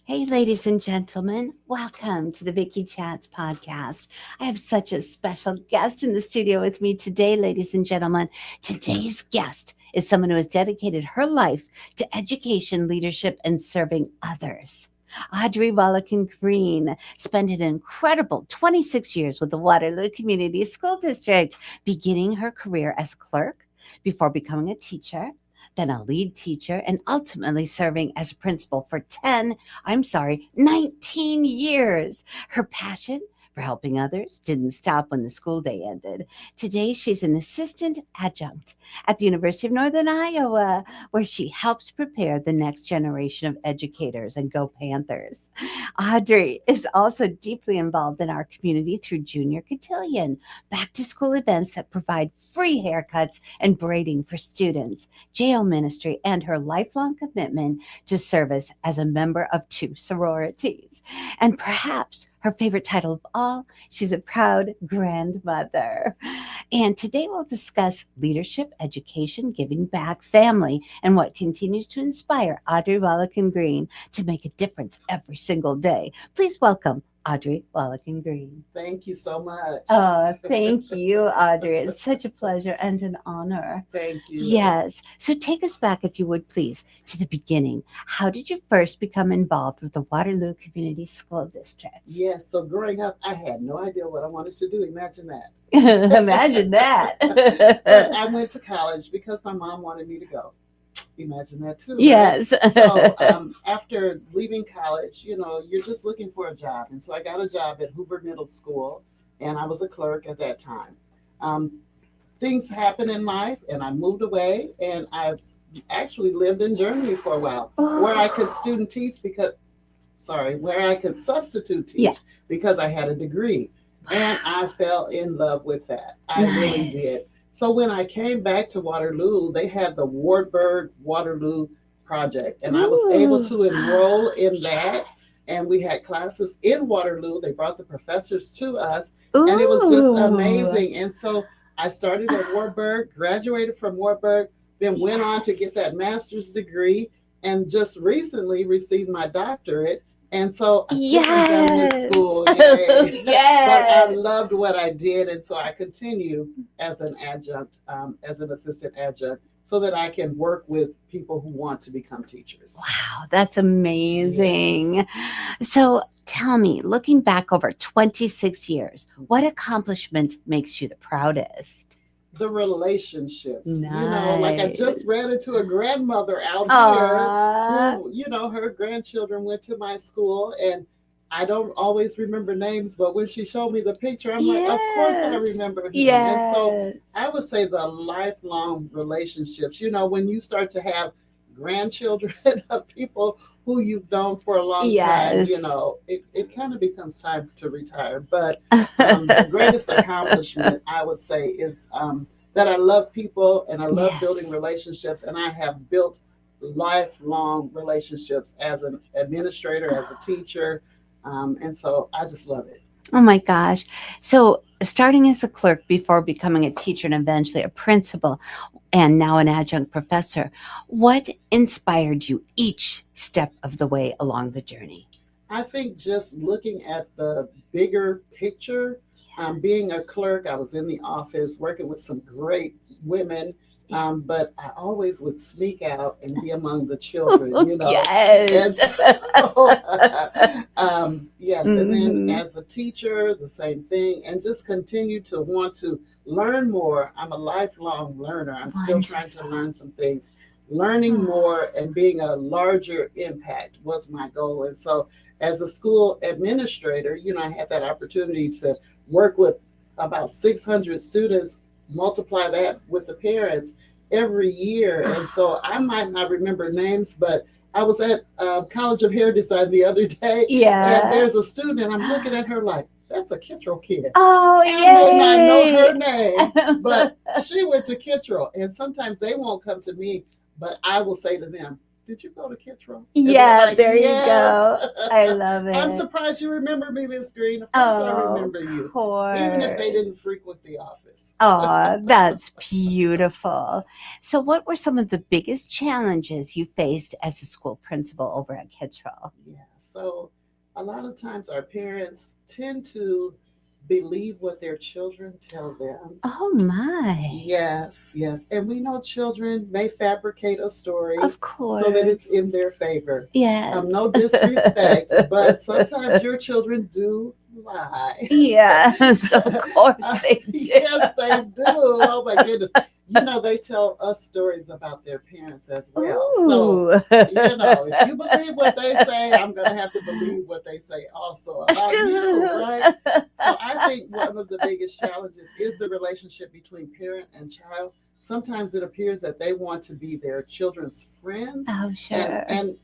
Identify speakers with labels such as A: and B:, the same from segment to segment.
A: Hey, ladies and gentlemen, welcome to the Vicki Chats podcast. I have such a special guest in the studio with me today, ladies and gentlemen. Today's guest is someone who has dedicated her life to education, leadership, and serving others. Audrey Wallican Green spent an incredible 26 years with the Waterloo Community School District, beginning her career as clerk before becoming a teacher, then a lead teacher, and ultimately serving as a principal for 19 years. Her passion for helping others didn't stop when the school day ended. Today, she's an assistant adjunct at the University of Northern Iowa, where she helps prepare the next generation of educators. And go Panthers. Audrey is also deeply involved in our community through Junior Cotillion, back to school events that provide free haircuts and braiding for students, jail ministry, and her lifelong commitment to service as a member of two sororities. And perhaps her favorite title of all, she's a proud grandmother. And today we'll discuss leadership, education, giving back, family, and what continues to inspire Audrey Wallican Green to make a difference every single day. Please welcome Audrey Wallican Green.
B: Thank you so much.
A: Oh, thank you, Audrey. It's such a pleasure and an honor.
B: Thank you.
A: Yes. So take us back, if you would please, to the beginning. How did you first become involved with the Waterloo Community School District?
B: Yes, so growing up, I had no idea what I wanted to do. Imagine that.
A: Imagine that.
B: But I went to college because my mom wanted me to go. Imagine that too. Right?
A: Yes.
B: So after leaving college, you're just looking for a job. And so I got a job at Hoover Middle School, and I was a clerk at that time. Things happened in life, and I moved away, and I actually lived in Germany for a while, where I could where I could substitute teach because I had a degree. And I fell in love with that. I really did. So when I came back to Waterloo, they had the Wartburg Waterloo project, and I was able to enroll in that. And we had classes in Waterloo. They brought the professors to us, and it was just amazing. And so I started at Wartburg, graduated from Wartburg, then went on to get that master's degree, and just recently received my doctorate. And so I done with school, but I loved what I did, and so I continue as an adjunct, as an assistant adjunct, so that I can work with people who want to become teachers.
A: Wow, that's amazing. Yes. So tell me, looking back over 26 years, what accomplishment makes you the proudest?
B: The relationships.
A: Nice.
B: Like I just ran into a grandmother out here who, her grandchildren went to my school, and I don't always remember names, but when she showed me the picture, I'm like, of course I remember him. And so I would say the lifelong relationships, when you start to have grandchildren of people who you've known for a long time, it kind of becomes time to retire. But the greatest accomplishment, I would say, is that I love people, and I love building relationships, and I have built lifelong relationships as an administrator, as a teacher, and so I just love it.
A: Oh my gosh. So starting as a clerk before becoming a teacher and eventually a principal and now an adjunct professor, what inspired you each step of the way along the journey?
B: I think just looking at the bigger picture, being a clerk, I was in the office working with some great women, but I always would sneak out and be among the children,
A: Yes.
B: And then as a teacher, the same thing, and just continue to want to learn more. I'm a lifelong learner. I'm still trying to learn some things. Learning more and being a larger impact was my goal. And so as a school administrator, I had that opportunity to work with about 600 students, multiply that with the parents every year. And so I might not remember names, but I was at College of Hair Design the other day. And there's a student, and I'm looking at her like, that's a Kittrell kid.
A: Oh,
B: and I may not know her name, but she went to Kittrell. And sometimes they won't come to me, but I will say to them, did you go to Kittrell?
A: Yeah,
B: Like,
A: there you
B: yes.
A: go. I love
B: I'm
A: it.
B: surprised you remember me, Miss Green. Of course I
A: Oh,
B: remember you,
A: of
B: even if they didn't
A: course.
B: frequent the office.
A: Oh, that's beautiful. So, what were some of the biggest challenges you faced as a school principal over at Kittrell?
B: Yeah. So a lot of times our parents tend to believe what their children tell them.
A: Oh, my.
B: Yes, yes. And we know children may fabricate a story
A: Of
B: so that it's in
A: course.
B: their favor.
A: Yes.
B: No disrespect, but sometimes your children do lie.
A: Yes, of course they
B: Yes,
A: do.
B: they do. Oh my goodness. They tell us stories about their parents as well. So,
A: Ooh.
B: if you believe what they say, I'm going to have to believe what they say also about you, right? So I think one of the biggest challenges is the relationship between parent and child. Sometimes it appears that they want to be their children's friends.
A: Oh,
B: And,
A: sure.
B: and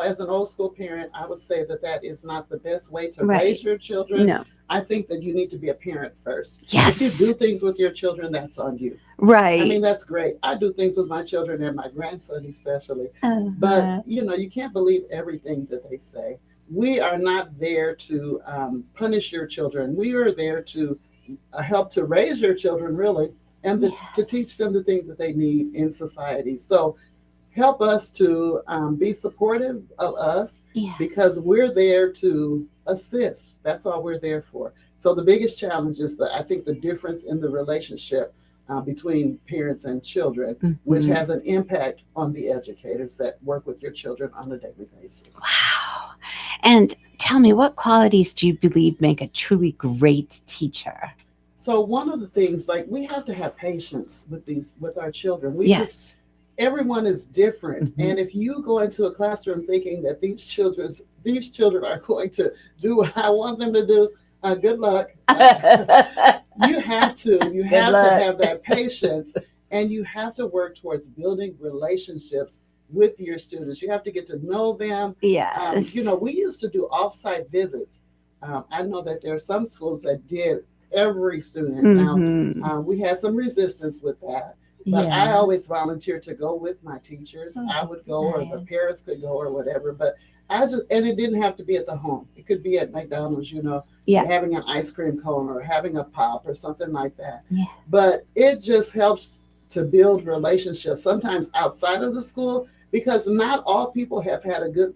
B: as an old school parent, I would say that that is not the best way to
A: Right.
B: raise your children.
A: No.
B: I think that you need to be a parent first. If you
A: Yes.
B: do things with your children, that's on you. I mean,
A: Right.
B: that's great. I do things with my children and my grandson especially. But,
A: Uh-huh.
B: you can't believe everything that they say. We are not there to punish your children. We are there to help to raise your children, really, and to teach them the things that they need in society. So help us to be supportive of us
A: Yeah.
B: because we're there to assist. That's all we're there for. So the biggest challenge is that I think the difference in the relationship between parents and children, which
A: Mhm.
B: has an impact on the educators that work with your children on a daily basis.
A: Wow. And tell me, what qualities do you believe make a truly great teacher?
B: So one of the things, like we have to have patience with our children.
A: Yes.
B: Everyone is different,
A: Mhm.
B: and if you go into a classroom thinking that these children are going to do what I want them to do, good luck. You have to
A: Good luck.
B: have that patience, and you have to work towards building relationships with your students. You have to get to know them.
A: Yes.
B: We used to do off-site visits. I know that there are some schools that did every student.
A: Mhm.
B: Now, we had some resistance with that. But I
A: Yeah.
B: always volunteered to go with my teachers.
A: Oh,
B: I would go, or the
A: nice.
B: parents could go, or whatever. But and it didn't have to be at the home. It could be at McDonald's,
A: Yeah.
B: having an ice cream cone or having a pop or something like that.
A: Yeah.
B: But it just helps to build relationships, sometimes outside of the school, because not all people have had a good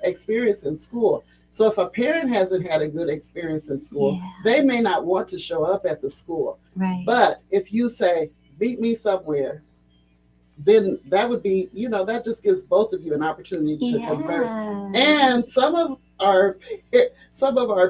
B: experience in school. So if a parent hasn't had a good experience in school,
A: Yeah.
B: they may not want to show up at the school.
A: Right.
B: But if you say, meet me somewhere, then that would be, that just gives both of you an opportunity to converse. And some of our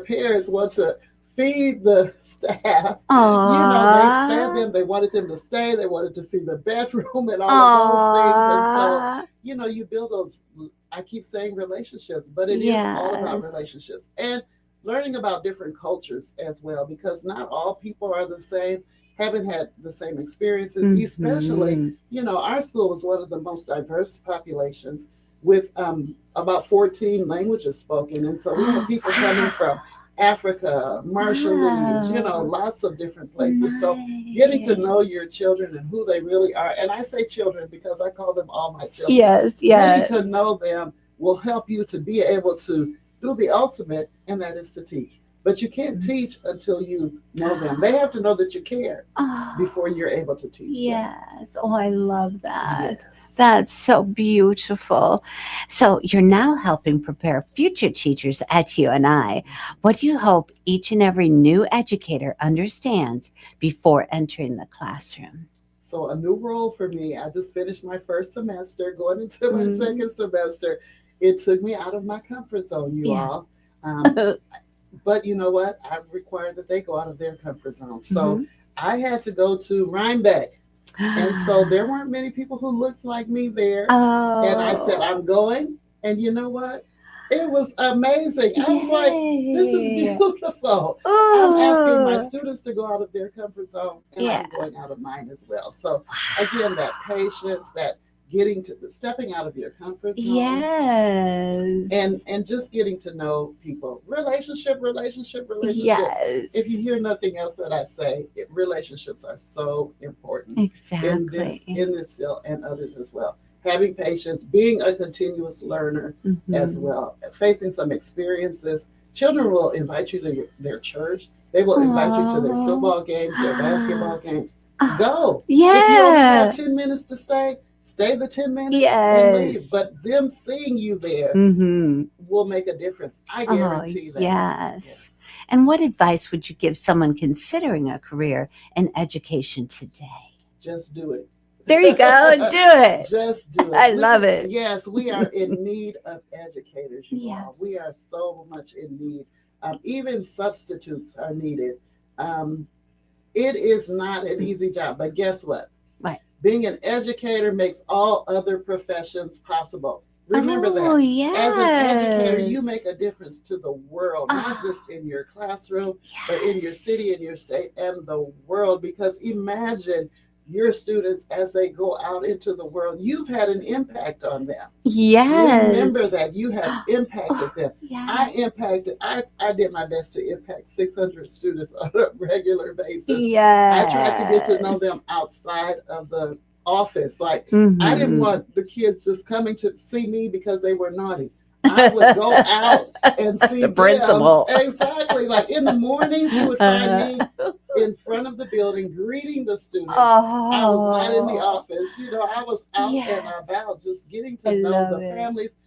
B: parents want to feed the staff. They fed them, they wanted them to stay, they wanted to see the bedroom and all of those things. And so, you build those, I keep saying relationships, but it is all about
A: Yes.
B: relationships and learning about different cultures as well, because not all people are the same, haven't had the same experiences, especially,
A: Mhm.
B: our school was one of the most diverse populations with about 14 languages spoken. And so we had people coming from Africa, Marshallese,
A: Wow.
B: lots of different places. So getting to know
A: Nice.
B: your children and who they really are, and I say children because I call them all my children.
A: Yes.
B: Getting to
A: Yes.
B: know them will help you to be able to do the ultimate, and that is to teach. But you can't teach until you know them. They have to know that you care
A: Oh,
B: before you're able to teach them.
A: yes. Oh, I love that.
B: Yes.
A: That's so beautiful. So you're now helping prepare future teachers at UNI. What do you hope each and every new educator understands before entering the classroom?
B: So a new role for me. I just finished my first semester, going into my
A: Mm.
B: second semester. It took me out of my comfort zone, you
A: Yeah.
B: all. But you know what? I require that they go out of their comfort zone. So
A: Mhm.
B: I had to go to Rhinebeck. And so there weren't many people who looked like me there.
A: Oh.
B: And I said, I'm going. And you know what? It was amazing. I was like, this is
A: Yay.
B: beautiful. I'm asking my
A: Ooh.
B: students to go out of their comfort zone, and
A: Yeah.
B: I'm going out of mine as well. So again, that patience, that stepping out of your comfort zone,
A: Yes.
B: and just getting to know people. Relationship.
A: Yes.
B: If you hear nothing else that I say, relationships are so important
A: Exactly.
B: in this field and others as well. having patience, being a continuous learner as
A: Mhm.
B: well, facing some experiences. Children will invite you to their church. They will invite you to their
A: Oh.
B: football games, their basketball games. Go. If you only have
A: Yeah.
B: 10 minutes to stay the 10 minutes and leave.
A: Yes.
B: But them seeing you there
A: Mm-hmm.
B: will make a difference. I
A: Oh,
B: guarantee that.
A: yes.
B: Yes.
A: And what advice would you give someone considering a career in education today?
B: Just do it.
A: There you go. Do it.
B: Just do
A: I
B: it.
A: love it.
B: Yes, we are in need of educators, you all. We
A: Yes.
B: are so much in need. Even substitutes are needed. Um, it is not an easy job, but guess what?
A: Right.
B: Being an educator makes all other professions possible. Remember
A: Oh,
B: that. As an educator, you
A: yes.
B: make a difference to the world, not
A: Oh,
B: just in your classroom, but in your
A: yes.
B: city, in your state, and the world. Because imagine your students as they go out into the world, you've had an impact on them. Remember
A: Yes.
B: that you have impacted them.
A: Yes.
B: I did my best to impact 600 students on a regular basis. I tried to get to know
A: Yes.
B: them outside of the office. Like, I didn't
A: Mm-hmm.
B: want the kids just coming to see me because they were naughty. I would go out and see
A: The
B: them.
A: principal.
B: Exactly. Like in the mornings, you would find me in front of the building greeting the students. I was not in the
A: Oh,
B: office. I was out and about
A: yes.
B: just getting
A: I
B: to know
A: love
B: the
A: it.
B: families,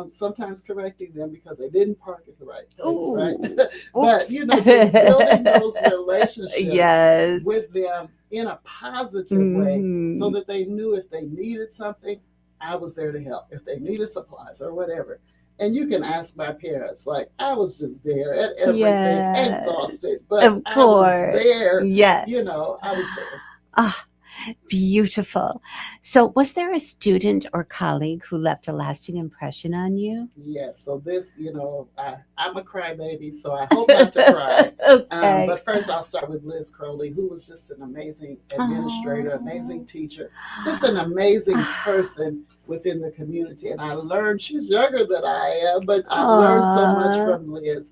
B: sometimes correcting them because they didn't park at the right place, right?
A: Ooh.
B: But,
A: Oops.
B: just building those relationships
A: Yes.
B: with them in a positive way so
A: Mm-hmm.
B: that they knew if they needed something, I was there to help. If they needed supplies or whatever. And you can ask my parents, like, I was just there at everything, exhausted,
A: Yes.
B: but
A: Of
B: I was
A: course.
B: there.
A: Yes.
B: I was there.
A: Ah, beautiful. So, was there a student or colleague who left a lasting impression on you?
B: Yes. So this, I'm a crybaby, so I hope not to cry.
A: Okay.
B: But first, I'll start with Liz Crowley, who was just an amazing administrator, amazing teacher, just an amazing person within the community. And I learned, she's younger than I am, but I've learned so much from Liz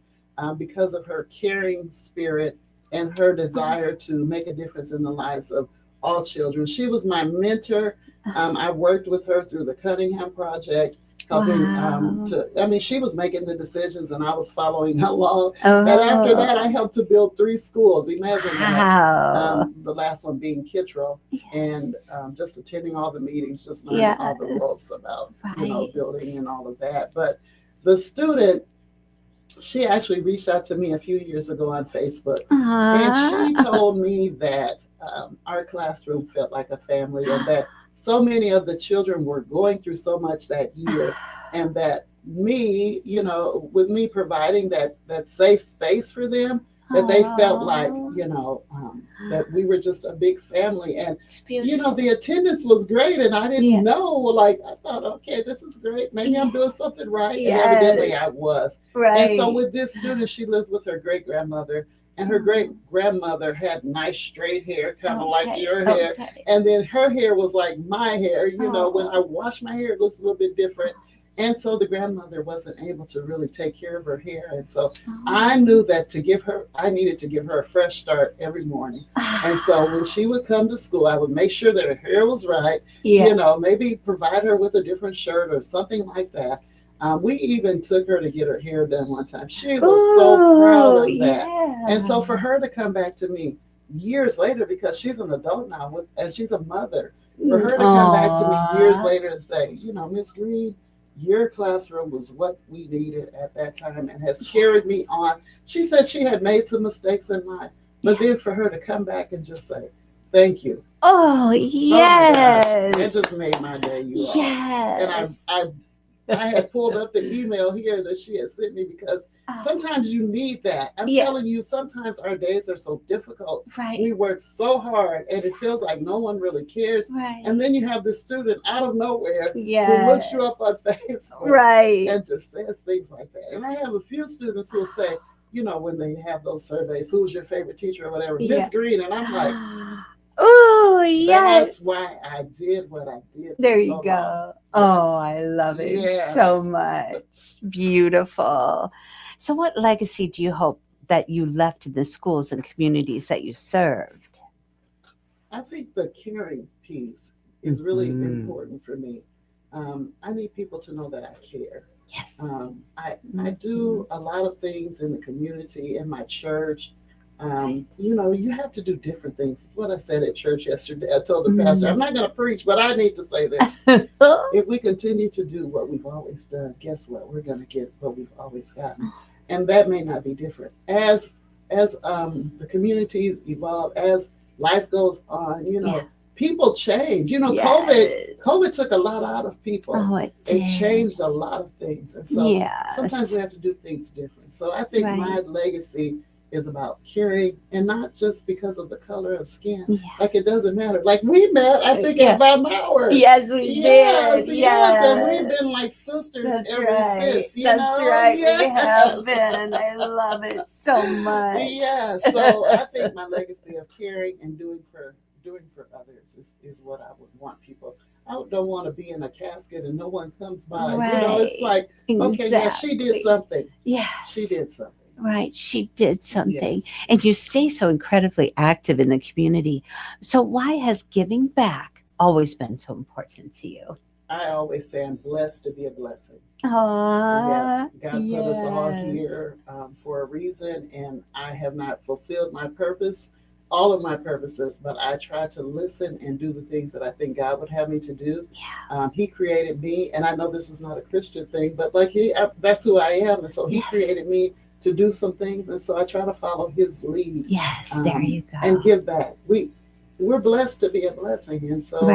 B: because of her caring spirit and her desire to make a difference in the lives of all children. She was my mentor. I worked with her through the Cunningham Project, helping she was making the decisions and I was following along. And after that, I helped to build 3 schools. Imagine that. The last one being Kittrell, and just attending all the meetings, just learning all the ropes about building and all of that. But the student, she actually reached out to me a few years ago on Facebook, and she told me that our classroom felt like a family, and that so many of the children were going through so much that year, and that me, with me providing that safe space for them, that they felt like, that we were just a big family. And, the attendance was great. And I didn't know, like, I thought, okay, this is great. Maybe I'm doing something right. And evidently I was. Right. And so with this student, she lived with her great grandmother. And her great grandmother had nice straight hair, kind of like your hair. And then her hair was like my hair. When I wash my hair, it looks a little bit different. And so the grandmother wasn't able to really take care of her hair. And so I knew that I needed to give her a fresh start every morning. And so when she would come to school, I would make sure that her hair was right, maybe provide her with a different shirt or something like that. We even took her to get her hair done one time. She was so proud of that. And so for her to come back to me years later, because she's an adult now and she's a mother, for her to come back to me years later and say, Miss Green, your classroom was what we needed at that time and has carried me on. She said she had made some mistakes in mine, but then for her to come back and just say, thank you.
A: Oh, yes.
B: It just made my day, you all. Yes. And I had pulled up the email here that she had sent me because sometimes you need that. I'm telling you, sometimes our days are so difficult. Right. We work so hard and it feels like no one really cares. Right. And then you have this student out of nowhere who looks you up on Facebook and just says things like that. And I have a few students who will say, when they have those surveys, who's your favorite teacher or whatever, Miss Green. And I'm like, oh, yes. That's why I did what I did.
A: There you go. Oh, I love it so much. Beautiful. So what legacy do you hope that you left in the schools and communities that you served?
B: I think the caring piece is really important for me. I need people to know that I care.
A: Yes.
B: I do a lot of things in the community, in my church. You have to do different things. It's what I said at church yesterday. I told the pastor, I'm not going to preach, but I need to say this. If we continue to do what we've always done, guess what? We're going to get what we've always gotten. And that may not be different. As the communities evolve, as life goes on, people change. COVID took a lot out of people.
A: Oh, it did.
B: It changed a lot of things. And so sometimes we have to do things different. So I think my legacy is about caring, and not just because of the color of skin.
A: Yeah.
B: Like, it doesn't matter. Like, we met, I think, at Van Mauer.
A: Yes, we did.
B: Yes, and we've been like sisters ever since.
A: That's right.
B: Yes.
A: We have been. I love it so much.
B: Yeah. So I think my legacy of caring and doing for others is what I would want people. I don't want to be in a casket and no one comes by.
A: Right.
B: It's like, okay, yeah, she did something.
A: Yes.
B: She did something.
A: Right. She did something.
B: Yes.
A: And you stay so incredibly active in the community. So why has giving back always been so important to you?
B: I always say I'm blessed to be a blessing.
A: Yes.
B: God put us all here for a reason, and I have not fulfilled my purpose, all of my purposes, but I try to listen and do the things that I think God would have me to do.
A: Yeah.
B: He created me, and I know this is not a Christian thing, but like that's who I am, and so He created me to do some things, and so I try to follow His lead.
A: Yes, there you go.
B: And give back. We're blessed to be a blessing, and so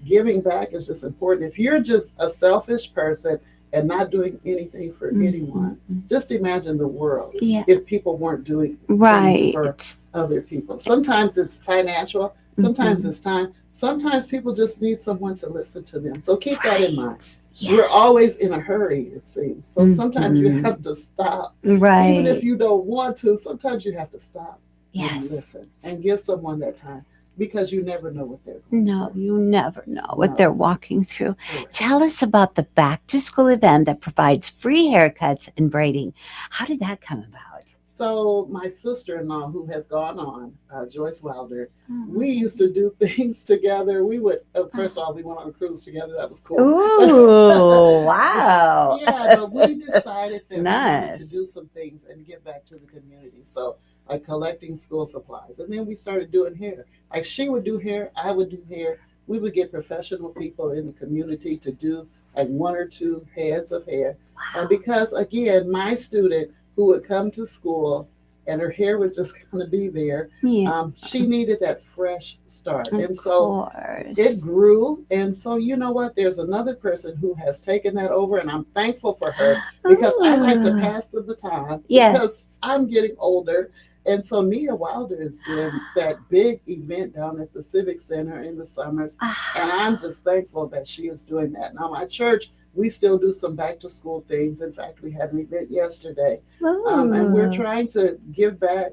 B: giving back is just important. If you're just a selfish person and not doing anything for anyone, just imagine the world if people weren't doing things for other people. Sometimes it's financial, sometimes it's time, sometimes people just need someone to listen to them. So keep that in mind. Yes. We're always in a hurry, it seems. So sometimes you have to stop.
A: Right.
B: Even if you don't want to, sometimes you have to stop and listen and give someone that time, because you never know what they're going through.
A: You never know what they're walking through. Right. Tell us about the back to school event that provides free haircuts and braiding. How did that come about?
B: So my sister-in-law, who has gone on, Joyce Wilder, we used to do things together. We would, first of all, we went on a cruise together. That was cool.
A: Ooh, wow.
B: But we decided that we needed to do some things and give back to the community. So like collecting school supplies. And then we started doing hair. Like, she would do hair, I would do hair. We would get professional people in the community to do like 1 or 2 heads of hair.
A: Wow.
B: Because again, my student who would come to school and her hair would just kind of be there. She needed that fresh start. And so it grew. And so, you know what? There's another person who has taken that over, and I'm thankful for her, because I like to pass the baton because I'm getting older. And so Nia Wilder is doing that big event down at the Civic Center in the summers. And I'm just thankful that she is doing that. Now, my church, we still do some back to school things. In fact, we had an event yesterday. And we're trying to give back,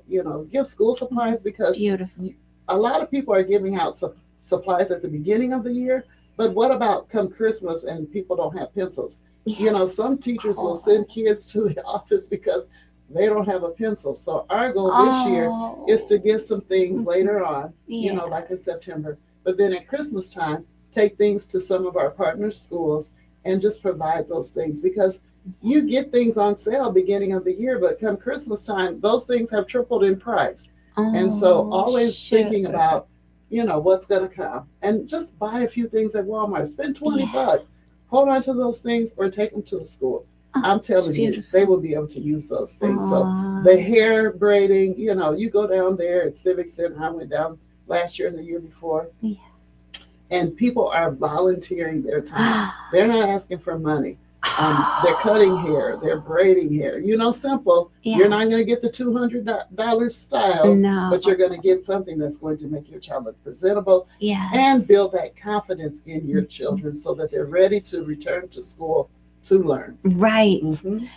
B: give school supplies, because a lot of people are giving out supplies at the beginning of the year. But what about come Christmas and people don't have pencils? Some teachers will send kids to the office because they don't have a pencil. So our goal this year is to give some things later on, like in September. But then at Christmas time, take things to some of our partner schools and just provide those things, because you get things on sale beginning of the year, but come Christmas time, those things have tripled in price. And so always thinking about, what's going to come, and just buy a few things at Walmart, spend $20, hold on to those things, or take them to the school. I'm telling you, they will be able to use those things. So the hair braiding, you go down there at Civic Center. I went down last year and the year before. And people are volunteering their time. They're not asking for money. They're cutting hair. They're braiding hair. Simple. You're not going to get the $200 styles, but you're going to get something that's going to make your child look presentable and build that confidence in your children so that they're ready to return to school to learn. Right.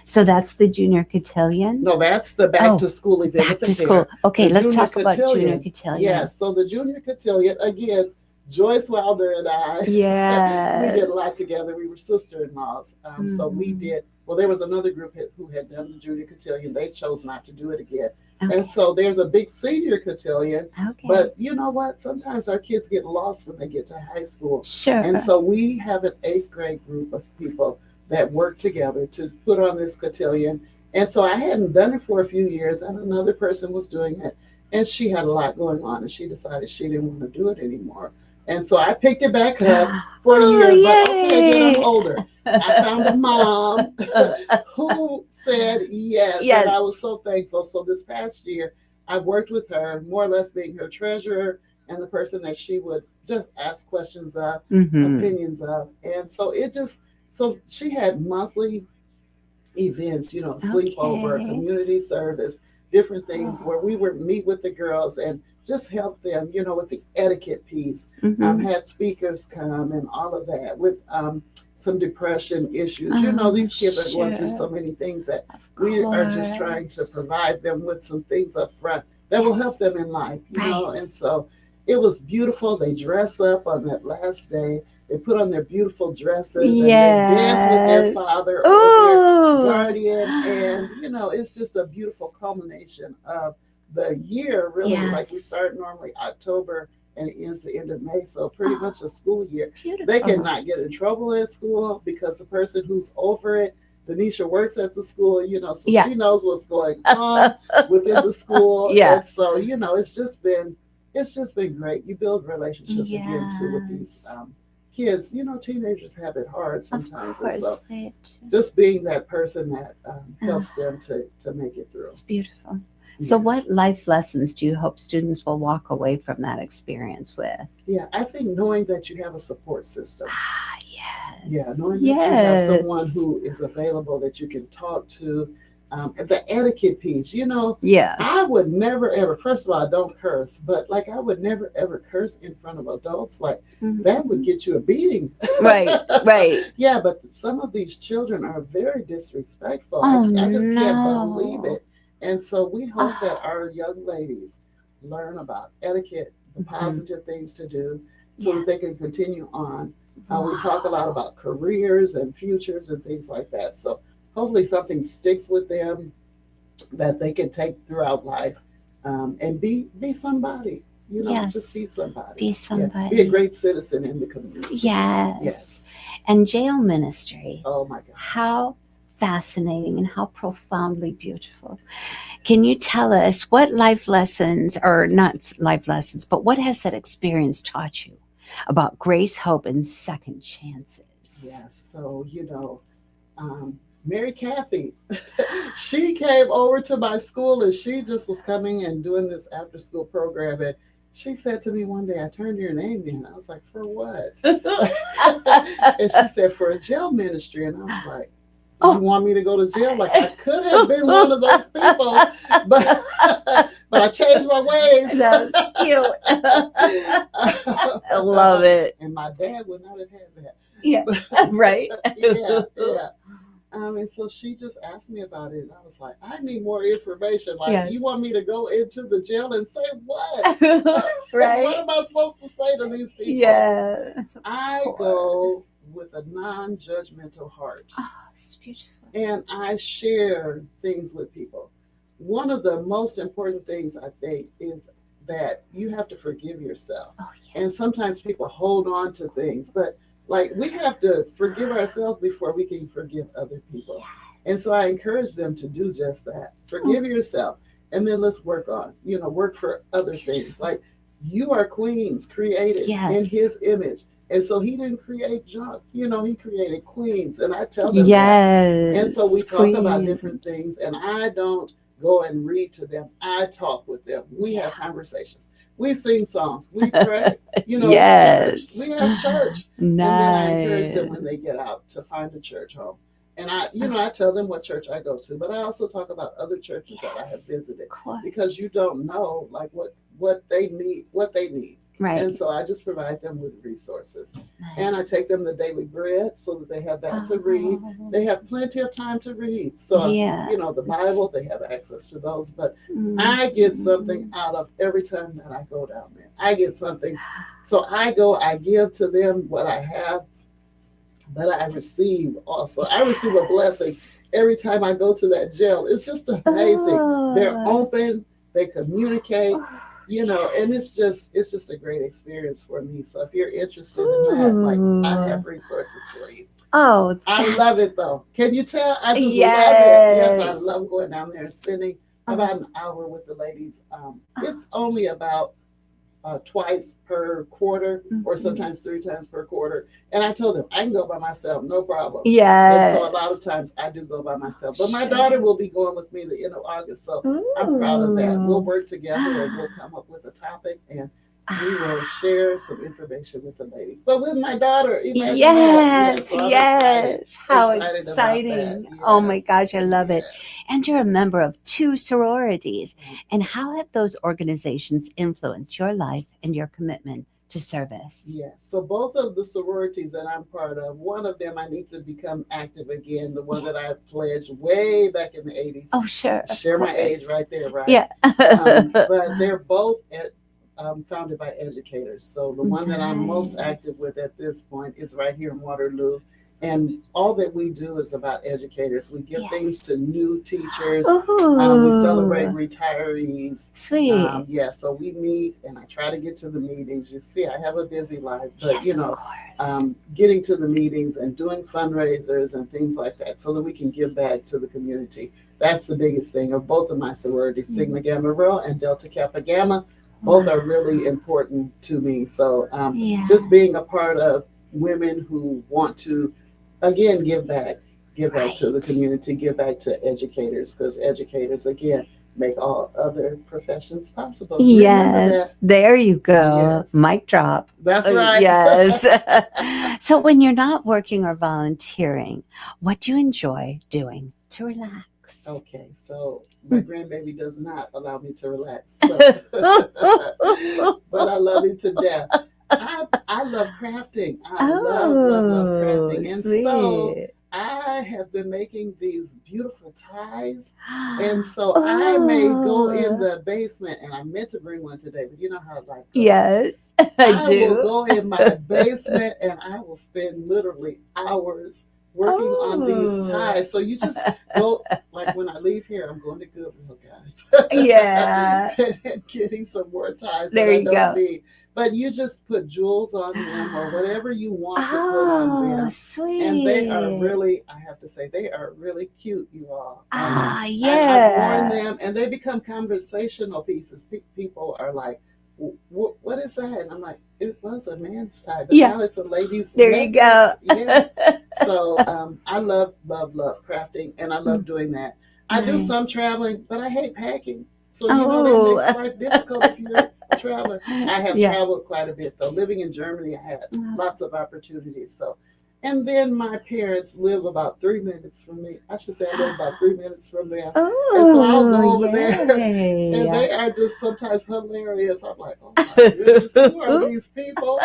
A: So that's the Junior Cotillion?
B: No, that's the back to school event.
A: Back to school. Okay, let's talk about Junior Cotillion.
B: Yes. So the Junior Cotillion, again, Joyce Wilder and I, we did a lot together. We were sister-in-laws. So we did, there was another group who had done the Junior Cotillion. They chose not to do it again.
A: Okay.
B: And so there's a big senior cotillion.
A: Okay.
B: But you know what? Sometimes our kids get lost when they get to high school.
A: Sure.
B: And so we have an 8th grade group of people that work together to put on this cotillion. And so I hadn't done it for a few years, and another person was doing it. And she had a lot going on, and she decided she didn't want to do it anymore. And so I picked it back up for a year. But okay, then I'm older. I found a mom who said yes, and I was so thankful. So this past year, I worked with her, more or less being her treasurer and the person that she would just ask questions of, opinions of. And so so she had monthly events, sleepover, community service, different things where we would meet with the girls and just help them, with the etiquette piece. Had speakers come and all of that with some depression issues. These kids are going through so many things that we are just trying to provide them with some things up front that will help them in life, And so it was beautiful. They dressed up on that last day. They put on their beautiful dresses and they danced with their father or their guardian. And, it's just a beautiful culmination of the year, really. Like we start normally October and it ends the end of May. So pretty much a school year. Beautiful. They cannot get in trouble at school because the person who's over it, Denisha, works at the school, so she knows what's going on within the school. And so, it's just been great. You build relationships again too with these kids. Teenagers have it hard sometimes.
A: Of course,
B: and so just being that person that helps them to make it through.
A: It's beautiful. So what life lessons do you hope students will walk away from that experience with?
B: Yeah, I think knowing that you have a support system.
A: Yes.
B: Yeah, knowing that you have someone who is available that you can talk to. The etiquette piece, I would never ever, first of all, I don't curse, but I would never ever curse in front of adults. That would get you a beating.
A: Right.
B: Yeah, but some of these children are very disrespectful. I just can't believe it. And so we hope that our young ladies learn about etiquette, the positive things to do, so that they can continue on. We talk a lot about careers and futures and things like that. So hopefully something sticks with them that they can take throughout life, and be somebody, just be somebody.
A: Be somebody.
B: Be a great citizen in the community. Yes.
A: And jail ministry.
B: Oh my God.
A: How fascinating and how profoundly beautiful. Can you tell us what life lessons, or not life lessons, but what has that experience taught you about grace, hope, and second chances?
B: Yes. So, Mary Kathy, she came over to my school and she just was coming and doing this after school program. And she said to me one day, I turned your name in. I was like, for what? And she said, for a jail ministry. And I was like, you want me to go to jail? I could have been one of those people, but I changed my ways.
A: That's cute. I love it.
B: And my dad would not have had that.
A: Yeah, right.
B: Yeah. And so she just asked me about it, and I was like, I need more information. You want me to go into the jail and say what?
A: Right.
B: What am I supposed to say to these people?
A: Yeah.
B: I go with a non-judgmental heart.
A: Oh, it's beautiful.
B: And I share things with people. One of the most important things, I think, is that you have to forgive yourself.
A: Oh, yes.
B: And sometimes people hold on to things, but we have to forgive ourselves before we can forgive other people.
A: Yes.
B: And so I encourage them to do just that. Forgive yourself. And then let's work on, work for other things. You are queens created in his image. And so he didn't create junk. He created queens. And I tell them that. And so we talk about different things. And I don't go and read to them. I talk with them. We have conversations. We sing songs. We pray.
A: Yes.
B: We have church.
A: Nice.
B: And then I encourage them when they get out to find a church home. And I tell them what church I go to, but I also talk about other churches that I have visited, because you don't know what they need.
A: Right.
B: And so I just provide them with resources. Nice. And I take them the daily bread so that they have that to read. They have plenty of time to read. So, the Bible, they have access to those. But I get something out of every time that I go down there. I get something. So I give to them what I have. but I receive also. I receive a blessing every time I go to that jail. It's just amazing. They're open, they communicate, and it's just a great experience for me. So if you're interested in that, like, I have resources for you.
A: Oh,
B: I love it though. Can you tell? I just love it. Yes, I love going down there and spending about an hour with the ladies. It's only about twice per quarter, or sometimes 3 times per quarter. And I told them I can go by myself, no problem.
A: Yes.
B: And so a lot of times I do go by myself. But my daughter will be going with me the end of August. So I'm proud of that. We'll work together and we'll come up with a topic, and we will share some information with the ladies. But with my daughter, imagine
A: yes,
B: that.
A: Yes. How
B: excited
A: exciting.
B: Yes.
A: Oh my gosh, I love it. And you're a member of 2 sororities. And how have those organizations influenced your life and your commitment to service?
B: Yes. So both of the sororities that I'm part of, one of them I need to become active again, the one that I pledged way back in the 80s.
A: Oh, sure.
B: Share my age right there, right?
A: Yeah.
B: But they're both founded by educators. So the one that I'm most active with at this point is right here in Waterloo. And all that we do is about educators. We give things to new teachers. We celebrate retirees.
A: Sweet.
B: So we meet, and I try to get to the meetings. You see, I have a busy life, but getting to the meetings and doing fundraisers and things like that so that we can give back to the community. That's the biggest thing of both of my sororities, Sigma Gamma Rho and Delta Kappa Gamma. Both are really important to me. So just being a part of women who want to, again, give back to the community, give back to educators, because educators, again, make all other professions possible.
A: Yes, there you go. Yes. Mic drop.
B: That's right.
A: Yes. So when you're not working or volunteering, what do you enjoy doing to relax?
B: Okay, so my grandbaby does not allow me to relax, but I love him to death. I love crafting. I love crafting. And so I have been making these beautiful ties. And so I may go in the basement, and I meant to bring one today, but you know how life goes. Yes, I do. Will go in my basement and I will spend literally hours working on these ties. So you just go, like when I leave here, I'm going to Goodwill, guys.
A: Yeah.
B: And getting some more ties
A: there
B: that I
A: you
B: don't
A: go.
B: need. But you just put jewels on them or whatever you want to put on them.
A: Sweet.
B: And they are really, I have to say, they are really cute, you all.
A: Yeah.
B: I've worn them, and they become conversational pieces. People are like, what is that? And I'm like, it was a man's tie, but now it's a lady's
A: There
B: necklace.
A: You go.
B: Yes. So I love crafting, and I love doing that. I do some traveling, but I hate packing. So, that makes life difficult if you're a traveler. I have traveled quite a bit, though. Living in Germany, I had lots of opportunities. So, and then my parents live about 3 minutes from me. I should say I live about 3 minutes from them. And so I'll go over there, and they are just sometimes hilarious. I'm like, oh my goodness, who are these people?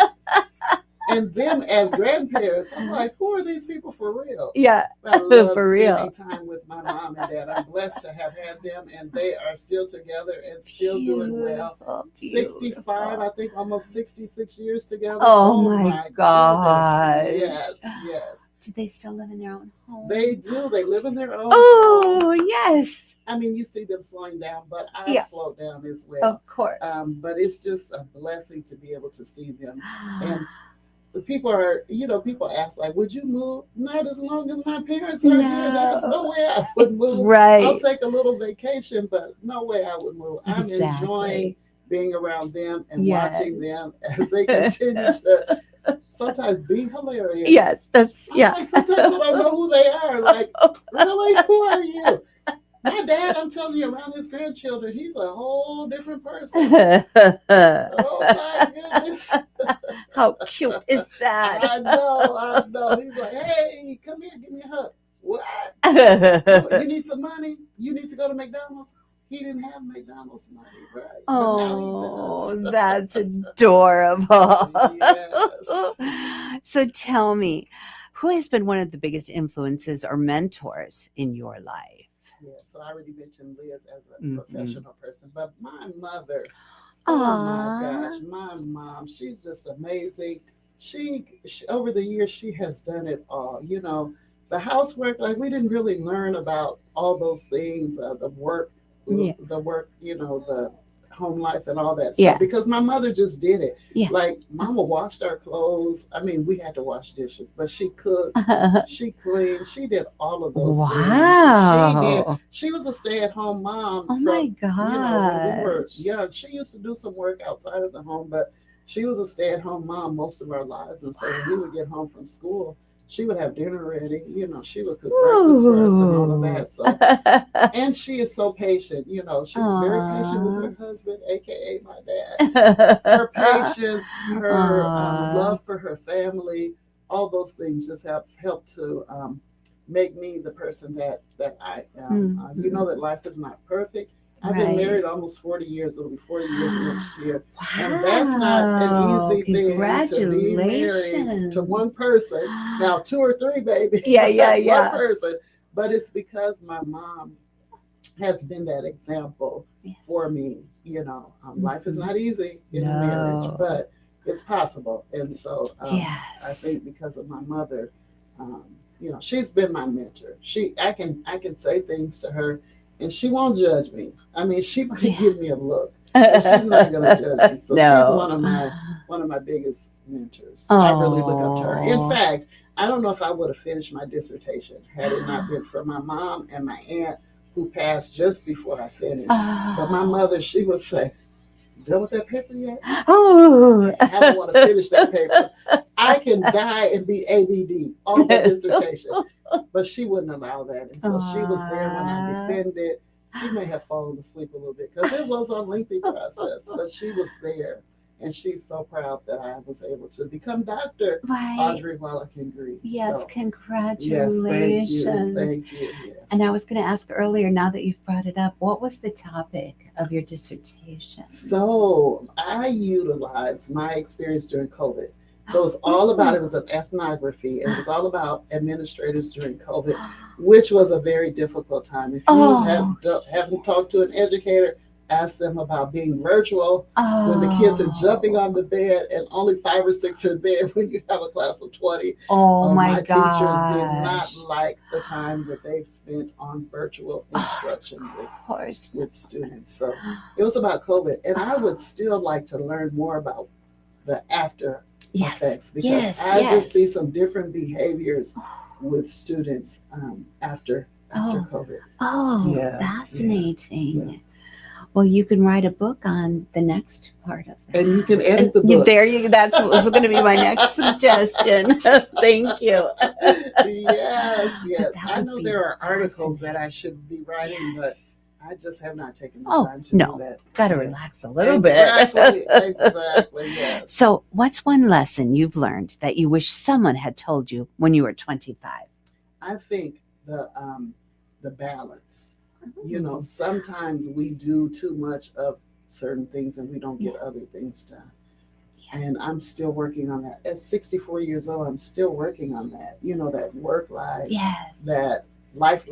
B: And them as grandparents, I'm like, who are these people for real?
A: Yeah,
B: I love
A: for real.
B: Spending time with my mom and dad. I'm blessed to have had them, and they are still together and still doing well. 65, I think, almost 66 years together.
A: Oh my gosh.
B: Yes.
A: Do they still live in their own home?
B: They do. They live in their own
A: home. Yes.
B: I mean, you see them slowing down, but I slowed down as well.
A: Of course.
B: But it's just a blessing to be able to see them. And people are, people ask, like, would you move? Not as long as my parents are here. There's no way I would move.
A: Right.
B: I'll take a little vacation, but no way I would move. I'm enjoying being around them and watching them as they continue to sometimes be hilarious.
A: Yes, that's,
B: like, sometimes I don't know who they are. Like, really? Who are you? My dad, I'm telling you, around his grandchildren, he's a whole different person. Oh my goodness.
A: How cute is that?
B: I know. He's like, hey, come here, give me a hug. What? You need some money? You need to go to McDonald's? He didn't have McDonald's money, right?
A: Oh, that's adorable.
B: Yes.
A: So tell me, who has been one of the biggest influences or mentors in your life?
B: Yeah, so I already mentioned Liz as a professional person, but my mother, oh my gosh, my mom, she's just amazing. she over the years she has done it all. The housework, like we didn't really learn about all those things,
A: Yeah.
B: the work, the home life and all that
A: Yeah.
B: stuff because my mother just did it.
A: Yeah.
B: Like Mama washed our clothes. I mean, we had to wash dishes, but she cooked, she cleaned, she did all of those things.
A: Wow.
B: She was a stay-at-home mom.
A: Oh my God.
B: When we were young, she used to do some work outside of the home, but she was a stay-at-home mom most of our lives. And so when we would get home from school, she would have dinner ready. She would cook breakfast for us and all of that. So, and she is so patient. She was very patient with her husband, aka my dad. Her patience, her love for her family, all those things just have helped to make me the person that I am. You know that life is not perfect. I've been married almost 40 years. It'll be 40 years next year.
A: Wow.
B: And that's not an easy thing to be married to one person. Now, 2 or 3, baby.
A: Yeah.
B: One person. But it's because my mom has been that example for me. Life is not easy in a marriage, but it's possible. And so I think because of my mother, she's been my mentor. I can say things to her and she won't judge me. I mean, she might give me a look, but she's not going to judge me. So she's one of my biggest mentors. I really look up to her. In fact, I don't know if I would have finished my dissertation had it not been for my mom and my aunt who passed just before I finished. But my mother, she would say, "You done with that paper yet?"
A: Oh,
B: I don't want to finish that paper. I can die and be ADD on the dissertation. But she wouldn't allow that. And so she was there when I defended. She may have fallen asleep a little bit because it was a lengthy process, but she was there. And she's so proud that I was able to become Dr. Audrey Wallican Green.
A: Yes,
B: so,
A: congratulations.
B: Yes, thank you. Yes.
A: And I was going to ask earlier, now that you've brought it up, what was the topic of your dissertation?
B: So I utilized my experience during COVID. So it's all about, it was an ethnography. It was all about administrators during COVID, which was a very difficult time. If you haven't talked to an educator, ask them about being virtual when the kids are jumping on the bed and only 5 or 6 are there when you have a class of 20.
A: My
B: teachers did not like the time that they've spent on virtual instruction with students. So it was about COVID. And I would still like to learn more about the after effects because I just see some different behaviors with students after COVID.
A: Fascinating. Yeah. Well, you can write a book on the next part of that.
B: And you can edit the book.
A: That was going to be my next suggestion. Thank you.
B: Yes. I know there are articles that I should be writing, but I just have not taken the time to do that.
A: Got to relax a little bit.
B: Exactly, yes.
A: So what's one lesson you've learned that you wish someone had told you when you were 25?
B: I think the balance. Sometimes we do too much of certain things and we don't get other things done. And I'm still working on that. At 64 years old, I'm still working on that. That work life, that life,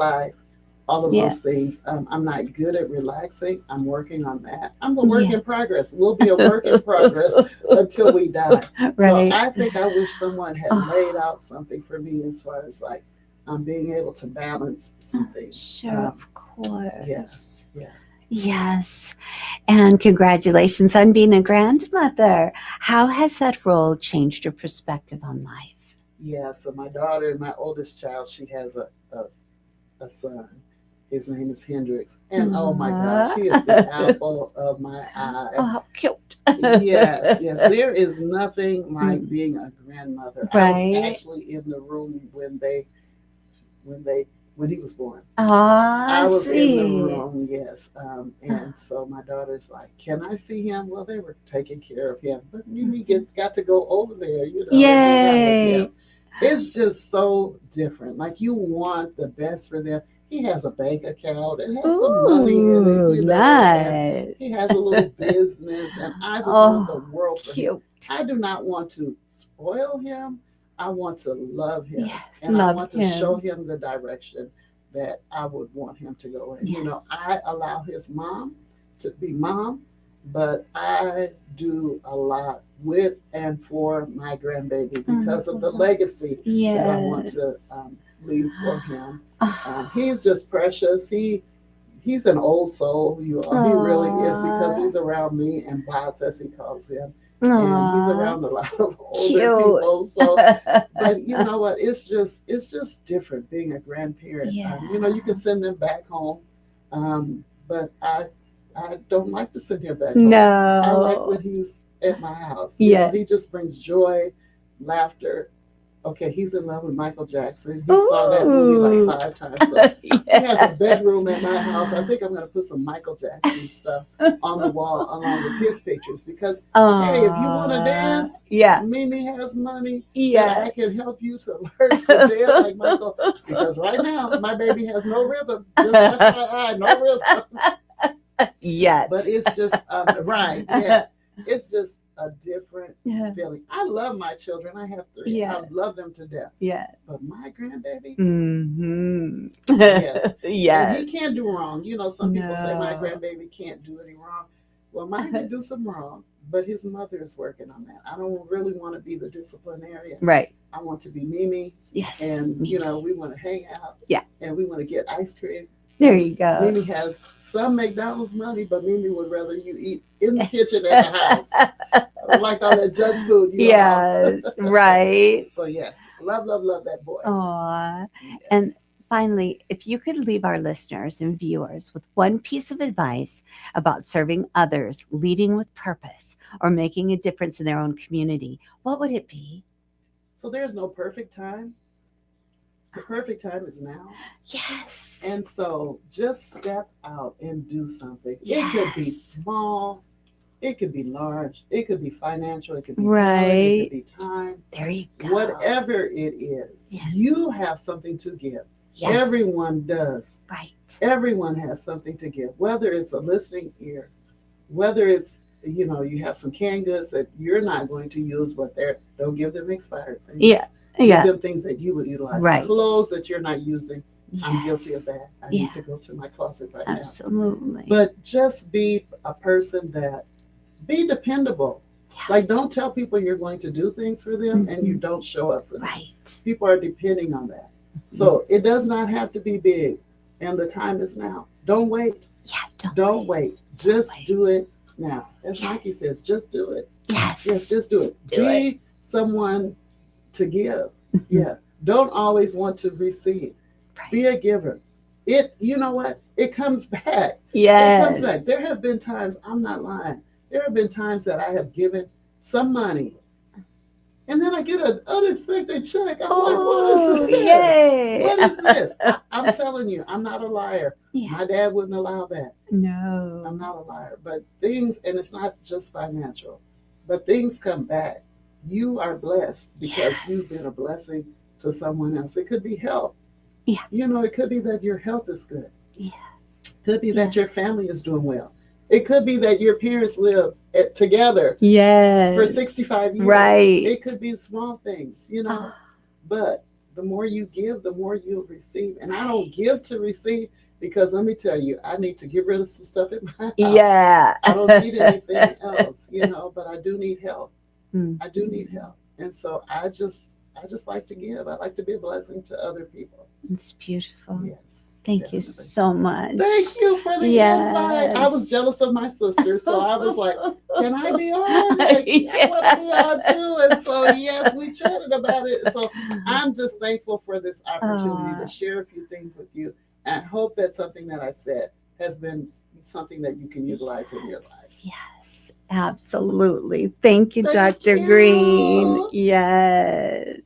B: all of those things. I'm not good at relaxing. I'm working on that. I'm a work in progress. We'll be a work in progress until we die. So I think I wish someone had laid out something for me as far as being able to balance something.
A: Sure, of course. Yes. And congratulations on being a grandmother. How has that role changed your perspective on life?
B: Yeah, so my daughter, my oldest child, she has a son. His name is Hendrix. And oh my gosh, he is the apple of my eye.
A: Oh, how cute.
B: Yes. There is nothing like being a grandmother. I was actually in the room when he was born. I was in the room, yes. And so my daughter's like, "Can I see him?" Well, they were taking care of him, but we got to go over there,
A: Yay!
B: It's just so different. Like you want the best for them. He has a bank account and has some money in it.
A: Nice.
B: He has a little business, and I just want the world for him. I do not want to spoil him. I want to love him, and I want to show him the direction that I would want him to go in. I allow his mom to be mom, but I do a lot with and for my grandbaby because of the legacy that I want to leave for him. He's just precious. He's an old soul, you all. He really is, because he's around me and Bots, as he calls him. And he's around a lot of older people. So, but you know what? It's just different being a grandparent. You can send them back home, but I don't like to send him back home.
A: No,
B: I like when he's at my house. You know, he just brings joy, laughter. Okay, he's in love with Michael Jackson. He saw that movie like 5 times. So he has a bedroom at my house. I think I'm going to put some Michael Jackson stuff on the wall along with his pictures because, hey, if you want to dance, Mimi has money that I can help you to learn to dance like Michael. Because right now, my baby has no rhythm. Just FYI, no rhythm. But it's just, right, it's just a different feeling. I love my children. I have 3. I love them to death. But my grandbaby, yes. And he can't do wrong. You know, some people say my grandbaby can't do any wrong. Well, mine can do some wrong, but his mother is working on that. I don't really want to be the disciplinarian. Right. I want to be Mimi. Yes. And, we want to hang out. Yeah. And we want to get ice cream. There you go. Mimi has some McDonald's money, but Mimi would rather you eat in the kitchen at the house. Like all that junk food. Yes, right. So yes, love that boy. Aww. Yes. And finally, if you could leave our listeners and viewers with one piece of advice about serving others, leading with purpose, or making a difference in their own community, what would it be? So there's no perfect time. The perfect time is now. Yes. And so just step out and do something. Yes. It could be small. It could be large. It could be financial. It could be talent. It could be time. There you go. Whatever it is, you have something to give. Yes. Everyone does. Right. Everyone has something to give, whether it's a listening ear, whether it's, you have some canned goods that you're not going to use, but don't give them expired things. Yeah. Give them things that you would utilize. Right. Clothes that you're not using. Yes. I'm guilty of that. I need to go to my closet right now. Absolutely. But just be a person that, be dependable. Yes. Like, don't tell people you're going to do things for them and you don't show up for them. Right. People are depending on that. So it does not have to be big. And the time is now. Don't wait. Yeah, don't wait. Just do it now. As Mikey says, just do it. Yes. Yes, just do it. Be someone to give. Don't always want to receive. Right. Be a giver. You know what? It comes back. Yes. It comes back. There have been times, I'm not lying. There have been times that I have given some money and then I get an unexpected check. I'm like, what is this? Yay. What is this? I'm telling you, I'm not a liar. Yeah. My dad wouldn't allow that. No. I'm not a liar. But things, and it's not just financial, but things come back. You are blessed because you've been a blessing to someone else. It could be health. Yeah. It could be that your health is good. Yeah. It could be that your family is doing well. It could be that your parents live together for 65 years. Right. It could be small things, But the more you give, the more you'll receive. And I don't give to receive because let me tell you, I need to get rid of some stuff in my house. Yeah. I don't need anything else, but I do need help. I do need help. And so I just like to give. I like to be a blessing to other people. It's beautiful. Yes. Thank you so much. Thank you for the invite. I was jealous of my sister, so I was like, can I be on? Like, I want to be on too. And so, yes, we chatted about it. So I'm just thankful for this opportunity to share a few things with you. And I hope that something that I said has been something that you can utilize in your life. Yes, absolutely. Thank you, Dr. Green. Yes.